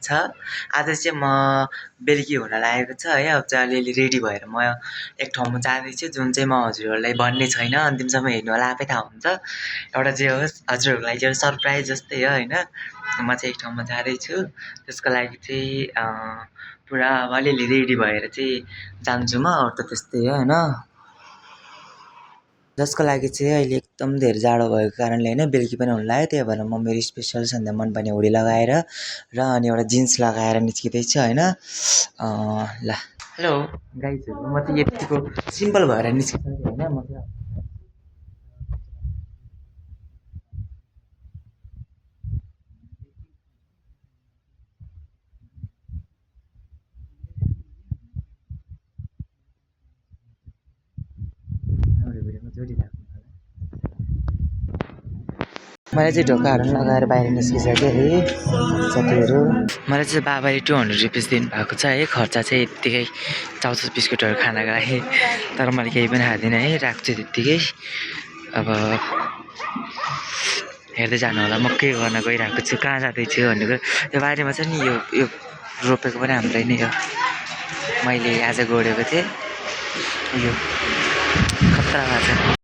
छ। आज चाहिँ म बेलुकी हुन लागेको छ है। अब चाहिँ अलिअलि रेडी भएर म एक ठाउँमा जाँदैछु, जुन चाहिँ म हजुरहरूलाई भन्ने छैन, अन्तिमसम्म हेर्नु होला, आफै थाहा हुन्छ। एउटा जे होस् हजुरहरूको लागि चाहिँ सरप्राइज जस्तै हो होइन। म चाहिँ एक ठाउँमा जाँदैछु, त्यसको लागि चाहिँ पुरा अब अलिअलि रेडी भएर चाहिँ जान्छु म। अरू त त्यस्तै हो होइन, जसको लागि चाहिँ अहिले एकदम धेरै जाडो भएको कारणले होइन बेलुकी पनि हुन लाग्यो। त्यही भएर म मेरो स्पेसल सन्ध्या मनपर्ने हुडी लगाएर र अनि एउटा जिन्स लगाएर निस्किँदैछु होइन। ल हेलो गाइजहरू, म चाहिँ यतिको सिम्पल भएर निस्किसकेँ होइन। म चाहिँ मैले चाहिँ ढोकाहरू पनि लगाएर बाहिर निस्किसकेँ है साथीहरू। मलाई चाहिँ बाबाले 200 रुपिस दिनुभएको छ है। खर्च चाहिँ यत्तिकै चाउचाउ बिस्कुटहरू खानको लागि, तर मैले केही पनि खाँदिनँ है, राख्छु त्यत्तिकै। अब हेर्दै जानु होला म के गर्न गइरहेको छु, कहाँ जाँदैछु भनेको। यो बारीमा छ नि, यो रोपेको पनि हाम्रै नै हो। मैले आज गोडेको थिएँ, यो खतरा भएको छ।